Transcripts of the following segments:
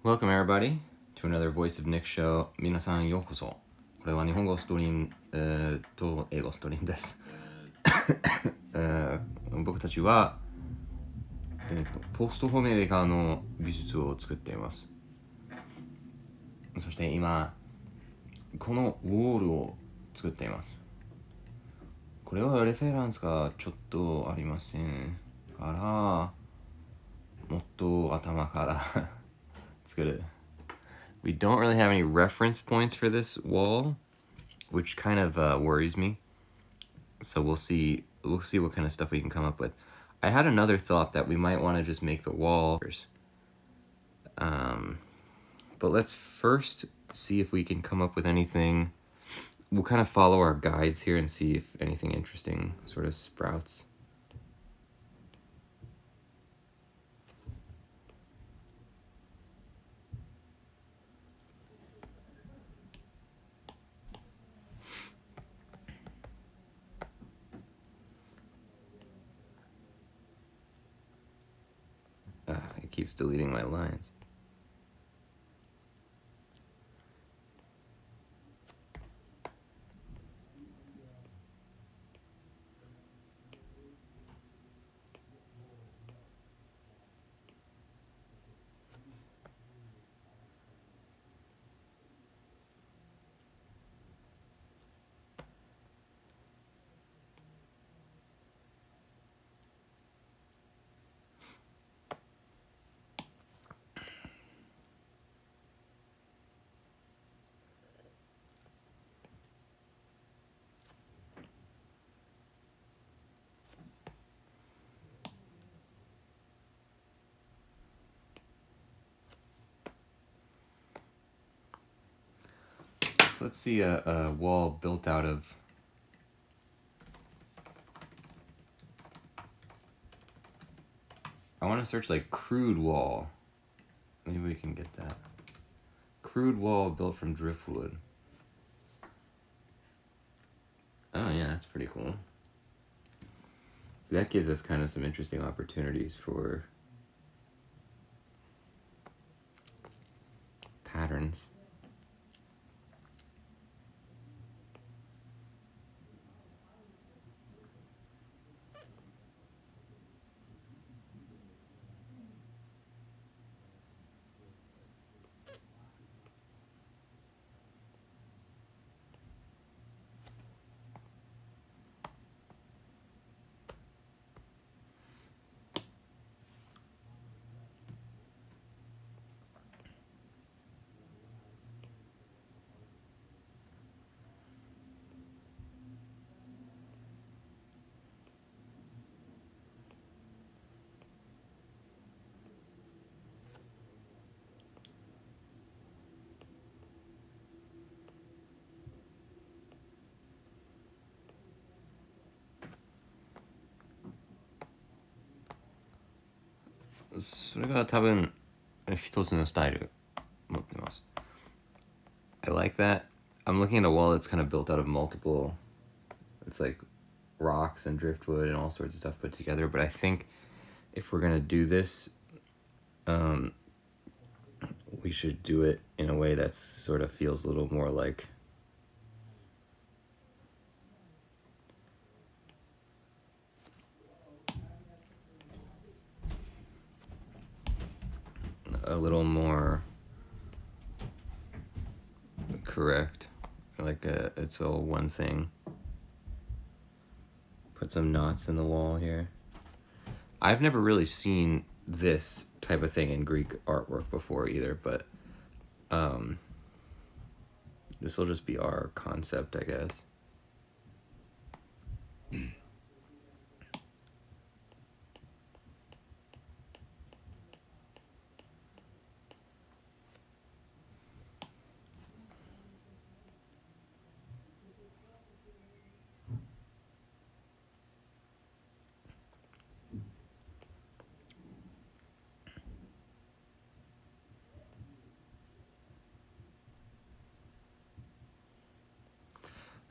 Welcome everybody to another Voice of Nick show. 皆さんようこそ。これは日本語ストリーム、英語ストリームです。僕たちは、ポストホメリカの美術を作っています。そして今、このウォールを作っています。これはレフェランスがちょっとありませんから、もっと頭から作る。We don't really have any reference points for this wall, which kind of worries me. So we'll see what kind of stuff we can come up with. I had another thought that we might want to just make the wall. But let's first see if we can come up with anything. We'll kind of follow our guides here and see if anything interesting sort of sprouts. It keeps deleting my lines. So let's see a wall built out of I want to search like crude wall. Maybe we can get that. Crude wall built from driftwood. Oh yeah, that's pretty cool. That gives us kind of some interesting opportunities for patterns. So I like that. I'm looking at a wall that's kind of built out of multiple, it's like rocks and driftwood and all sorts of stuff put together. But I think if we're gonna do this, we should do it in a way that sort of feels a little more like a little more correct, like it's all one thing. Put some knots in the wall here. I've never really seen this type of thing in Greek artwork before either, but this will just be our concept, I guess.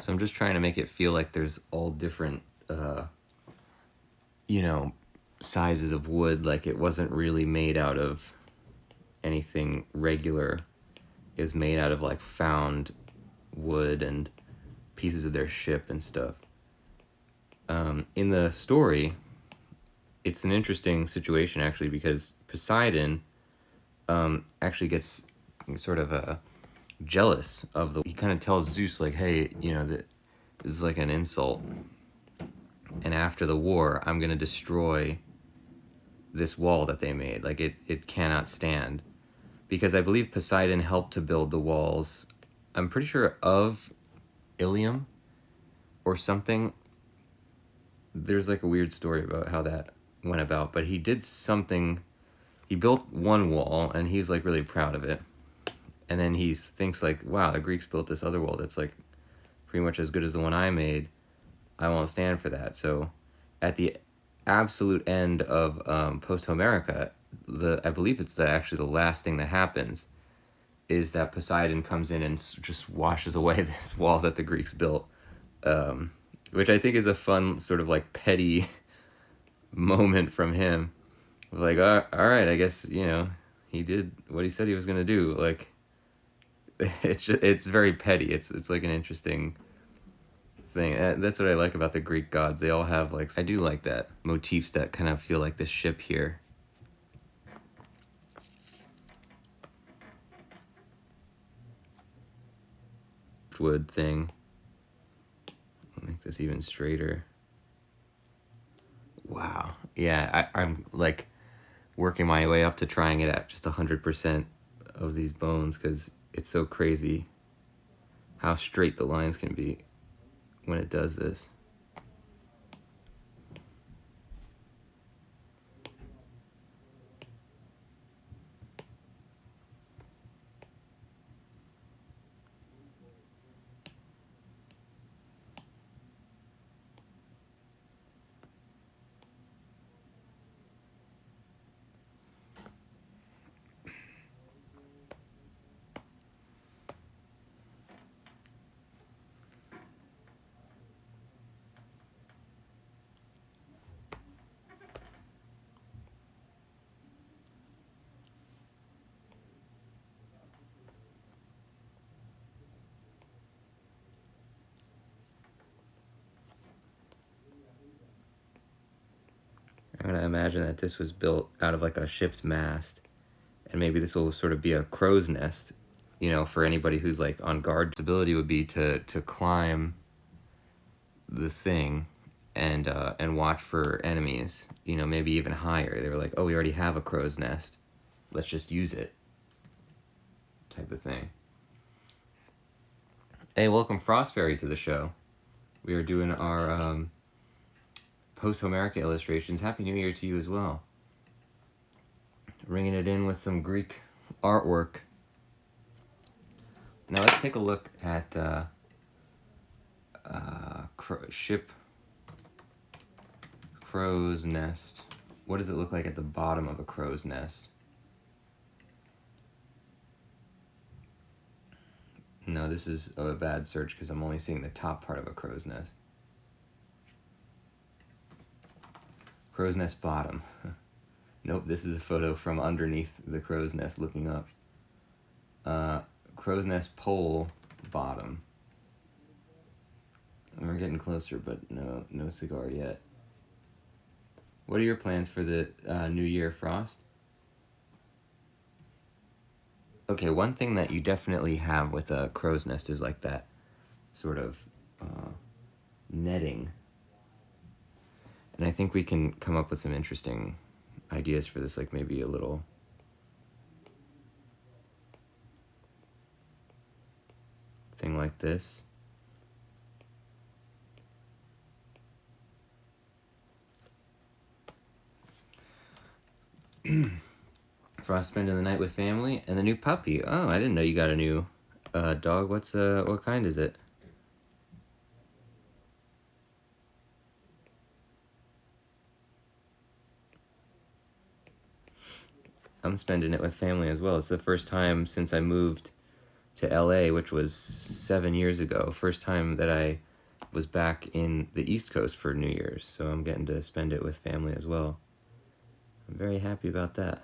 So I'm just trying to make it feel like there's all different, sizes of wood, like it wasn't really made out of anything regular is made out of like found wood and pieces of their ship and stuff. In the story, it's an interesting situation actually, because Poseidon actually gets sort of jealous of he kind of tells Zeus like, hey, you know, that this is like an insult, and after the war I'm gonna destroy this wall that they made. Like it cannot stand, because I believe Poseidon helped to build the walls, I'm pretty sure, of Ilium or something. There's like a weird story about how that went about, but he did something. He built one wall and he's like really proud of it, and then he thinks like, wow, the Greeks built this other wall that's like pretty much as good as the one I made. I won't stand for that. So at the absolute end of Posthomerica, I believe it's actually the last thing that happens is that Poseidon comes in and just washes away this wall that the Greeks built, which I think is a fun sort of like petty moment from him. Like, all right, I guess, you know, he did what he said he was gonna do. Like, it's very petty. It's like an interesting thing. That's what I like about the Greek gods. They all have like, I do like that motifs that kind of feel like the ship here. Wood thing. I'll make this even straighter. Wow. Yeah, I'm like working my way up to trying it at just 100% of these bones, because it's so crazy how straight the lines can be when it does this. I'm gonna imagine that this was built out of like a ship's mast, and maybe this will sort of be a crow's nest, you know, for anybody who's like on guard. Its ability would be to climb the thing and watch for enemies, you know, maybe even higher. They were like, oh, we already have a crow's nest, let's just use it, type of thing. Hey, welcome Frost Fairy to the show. We are doing our Posthomerica illustrations. Happy New Year to you as well. Ringing it in with some Greek artwork. Now let's take a look at ship crow's nest. What does it look like at the bottom of a crow's nest? No, this is a bad search because I'm only seeing the top part of a crow's nest. Crow's nest bottom. Nope, this is a photo from underneath the crow's nest looking up. Crow's nest pole bottom. We're getting closer, but no cigar yet. What are your plans for the new year, Frost? Okay, one thing that you definitely have with a crow's nest is like that sort of netting. And I think we can come up with some interesting ideas for this, like maybe a little thing like this. Frost spending the night with family and the new puppy. Oh, I didn't know you got a new dog. What kind is it? I'm spending it with family as well. It's the first time since I moved to LA, which was 7 years ago. First time that I was back in the East Coast for New Year's. So I'm getting to spend it with family as well. I'm very happy about that.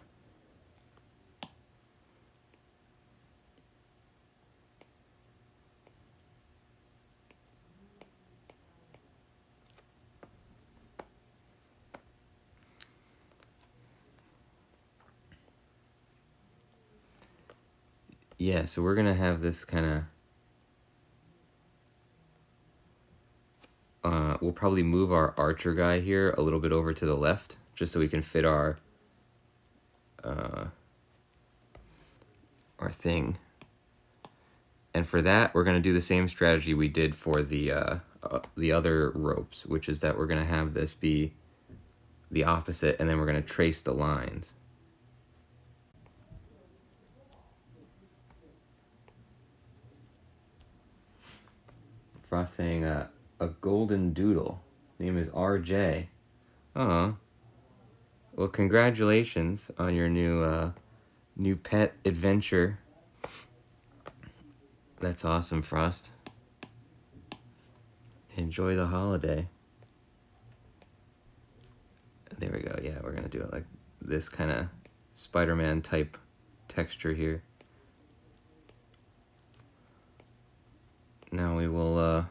yeah, so we're gonna have this kind of, we'll probably move our archer guy here a little bit over to the left, just so we can fit our thing. And for that, we're gonna do the same strategy we did for the other ropes, which is that we're gonna have this be the opposite, and then we're gonna trace the lines. Frost saying a golden doodle. Name is RJ. Oh, well, congratulations on your new pet adventure. That's awesome, Frost. Enjoy the holiday. There we go. Yeah, we're gonna do it like this kind of Spider-Man type texture here. Now we will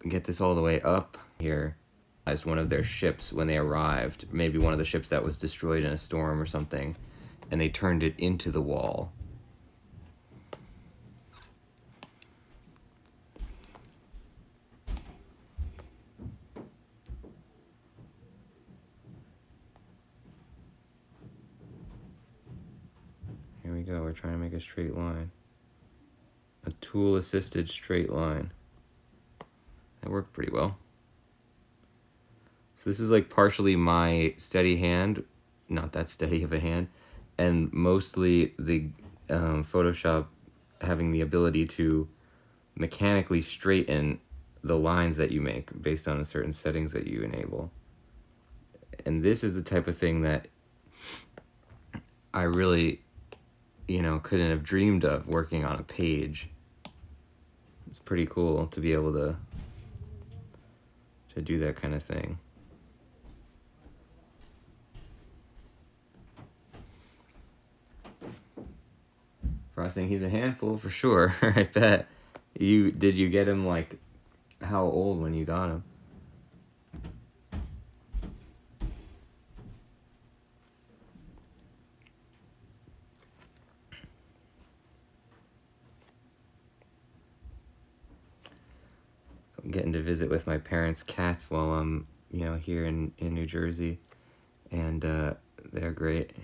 get this all the way up here as one of their ships when they arrived. Maybe one of the ships that was destroyed in a storm or something, and they turned it into the wall. Here we go. We're trying to make a straight line. A tool-assisted straight line. That worked pretty well. So this is like partially my steady hand, not that steady of a hand, and mostly the Photoshop having the ability to mechanically straighten the lines that you make based on certain settings that you enable. And this is the type of thing that I really, couldn't have dreamed of working on a page. It's pretty cool to be able to do that kind of thing. Frosting, he's a handful for sure. I bet. Did you get him like how old when you got him? I'm getting to visit with my parents' cats while I'm, here in New Jersey, and they're great.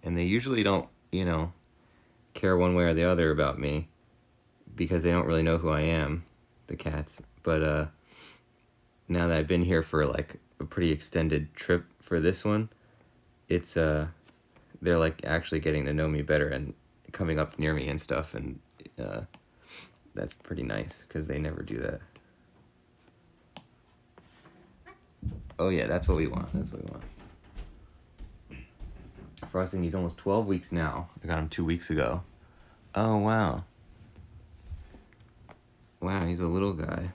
And they usually don't, care one way or the other about me because they don't really know who I am, the cats. But now that I've been here for like a pretty extended trip for this one, it's they're like actually getting to know me better and coming up near me and stuff, and that's pretty nice because they never do that. Oh yeah, that's what we want. That's what we want. Frosting, he's almost 12 weeks now. I got him 2 weeks ago. Oh, wow. Wow, he's a little guy.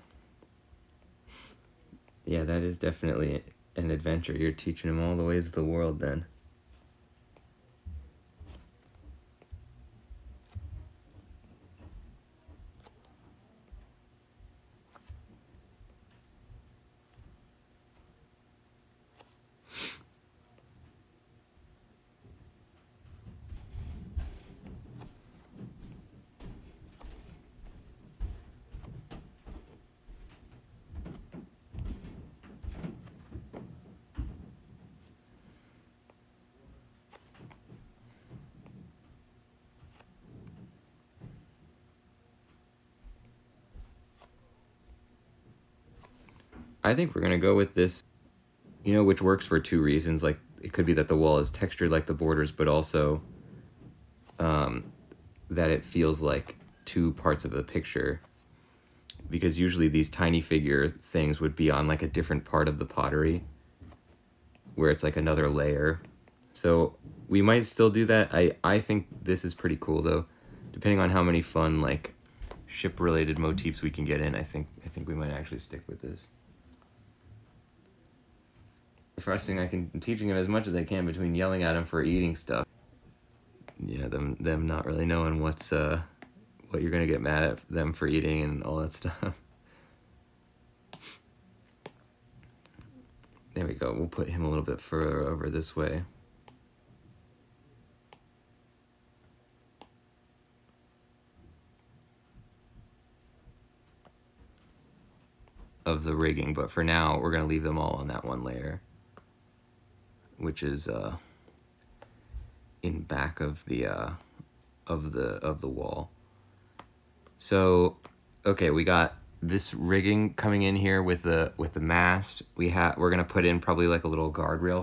Yeah, that is definitely an adventure. You're teaching him all the ways of the world then. I think we're going to go with this, which works for two reasons. Like, it could be that the wall is textured like the borders, but also that it feels like two parts of the picture. Because usually these tiny figure things would be on like a different part of the pottery, where it's like another layer. So we might still do that. I think this is pretty cool though. Depending on how many fun like ship-related motifs we can get in, I think we might actually stick with this. The first thing I'm teaching him as much as I can between yelling at him for eating stuff. Yeah, them not really knowing what you're gonna get mad at them for eating and all that stuff. There we go. We'll put him a little bit further over this way. of the rigging, but for now we're going to leave them all on that one layer, which is in back of the wall. So okay, we got this rigging coming in here with the mast. We're gonna put in probably like a little guardrail